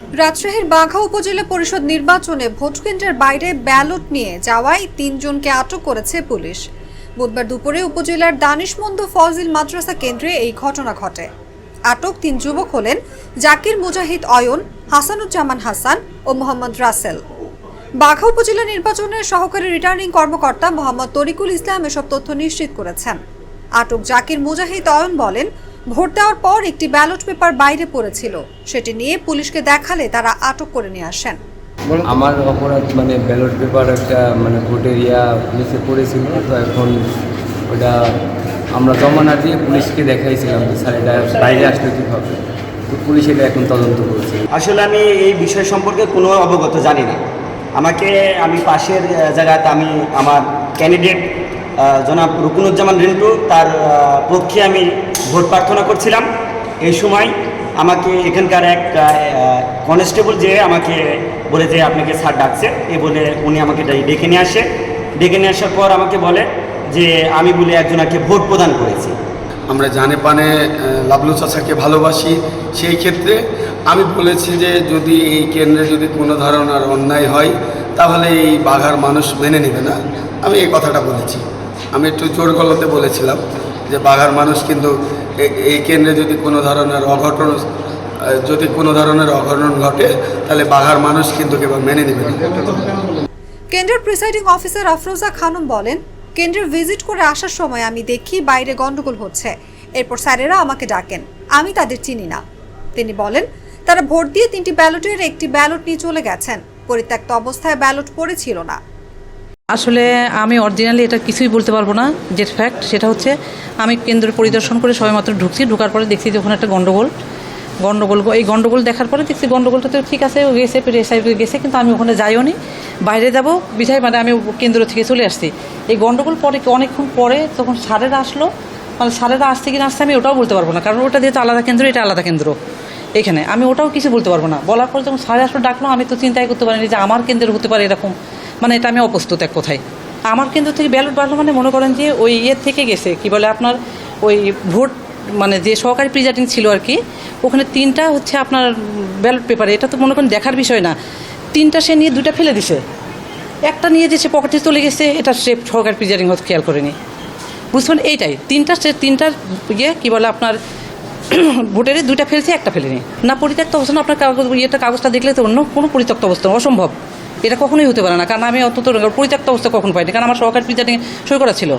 রাজশাহীর বাঘা উপজেলা পরিষদ নির্বাচনে ভোটকেন্দ্রের বাইরে ব্যালট নিয়ে যাওয়ায় 3 জনকে আটক করেছে পুলিশ। বুধবার দুপুরে উপজেলার দানিশমন্দ ফজিল মাদ্রাসা কেন্দ্রে এই ঘটনা ঘটে। আটক 3 যুবক হলেন জাকির মুজাহিদ অয়ন, হাসানুজ্জামান হাসান ও মোহাম্মদ রাসেল। বাঘা উপজেলা নির্বাচনের সহকারী রিটার্নিং কর্মকর্তা মোহাম্মদ তরিকুল ইসলাম এসব তথ্য নিশ্চিত করেছেন। আটক জাকির মুজাহিদ অয়ন বলেন, ভোট দেওয়ার পর একটি ব্যালট পেপার বাইরে পড়েছিল, সেটি নিয়ে পুলিশকে দেখালে তারা আটক করে নিয়ে আসেন। আমার অপরাধ ব্যালট পেপার একটা ভোটের নিচে পড়েছিল, তো এখন ওটা আমরা জমা না দিয়ে পুলিশকে দেখাইছিলাম যে স্যার এটা বাইরে আসলে কীভাবে, তো পুলিশ এটা এখন তদন্ত করছে। আসলে আমি এই বিষয় সম্পর্কে কোনো অবগত জানি না। আমি পাশের জায়গাতে আমার ক্যান্ডিডেট জনাব রুকুনুজ্জামান রিন্টু তার পক্ষে আমি ভোট প্রার্থনা করছিলাম। এই সময় আমাকে এখানকার এক কনস্টেবল যে আমাকে বলে যে আপনাকে স্যার ডাকছে, বলে উনি আমাকে ডেকে নিয়ে আসে। ডেকে নিয়ে আসার পর আমাকে বলে যে আমি বলে একজনকে ভোট প্রদান করেছি। আমরা জানে পানে লাবলু চাচাকে ভালোবাসি, সেই ক্ষেত্রে আমি বলেছি যে যদি এই কেন্দ্রে যদি কোনো ধরনের অন্যায় হয় তাহলে এই বাঘার মানুষ মেনে নেবে না। আমি এই কথাটা বলেছি। আমি একটু জোর গলাতে বলেছিলাম যে বাঘার মানুষ কিন্তু এই কেন্দ্রে যদি কোনো ধরনের অঘটন ঘটে তাহলে বাঘার মানুষ কিন্তু কেউ মেনে নেবে না। কেন্দ্রের প্রিসাইডিং অফিসার আফরোজা খানম বলেন, কেন্দ্রে ভিজিট করে আসার সময় আমি দেখি বাইরে গন্ডগোল হচ্ছে। এরপর স্যারেরা আমাকে ডাকেন, আমি তাদের চিনি না। তিনি বলেন, তারা ভোট দিয়ে 3টি ব্যালটের একটি ব্যালট নিয়ে চলে গেছেন। পরিত্যক্ত অবস্থায় ব্যালট পড়েছিল না। আসলে আমি অরিজিনালি এটা কিছুই বলতে পারবো না। যে ফ্যাক্ট সেটা হচ্ছে আমি কেন্দ্র পরিদর্শন করে সবেমাত্র ঢুকার পরে দেখছি যে ওখানে একটা গন্ডগোল এই গন্ডগোল দেখার পরে দেখছি গন্ডগোলটা তো ঠিক আছে, গেছে গেছে, কিন্তু আমি ওখানে যাইও নি। বাইরে যাবো বিধায় আমি কেন্দ্র থেকে চলে আসছি। এই গন্ডগোল পরে অনেকক্ষণ পরে তখন স্যারেরা আসলো, স্যারেরা আসছে কিনা আসছে আমি ওটাও বলতে পারবো না, কারণ ওটা যেহেতু আলাদা কেন্দ্র, এটা আলাদা কেন্দ্র। এখানে আমি ওটাও কিছু বলতে পারবো না। বলার পরে যখন স্যারে আসলো ডাকলো, আমি তো চিন্তাই করতে পারিনি যে আমার কেন্দ্রে হতে পারে এরকম। এটা আমি অপ্রস্তুত এক কথায়। আমার কেন্দ্র থেকে ব্যালট বাড়লো মনে করেন যে ওই থেকে গেছে কি বলে আপনার ওই ভোট যে সহকারী প্রিজাইডিং ছিল আর কি, ওখানে 3টা হচ্ছে আপনার ব্যালট পেপারে। এটা তো মনে করেন দেখার বিষয় না। 3টা সে নিয়ে 2টা ফেলে দিছে, একটা নিয়ে যে সে পকেটে চলে গেছে, এটা সে সহকারী প্রিজাইডিং হয়তো খেয়াল করেনি। বুঝবেন, এইটাই 3টার কি বলে আপনার ভোটের 2টা ফেলছে, একটা ফেলেনি। না পরিত্যক্ত অবস্থা না, আপনার কাগজটা দেখলে তো অন্য কোনো পরিত্যক্ত অবস্থা অসম্ভব। এটা কখনোই হতে পারে না, কারণ আমি অন্তত পরিত্যক্ত অবস্থা কখন পাইনি, কারণ আমার সহকারী প্রিজাইডিং সই করা ছিল।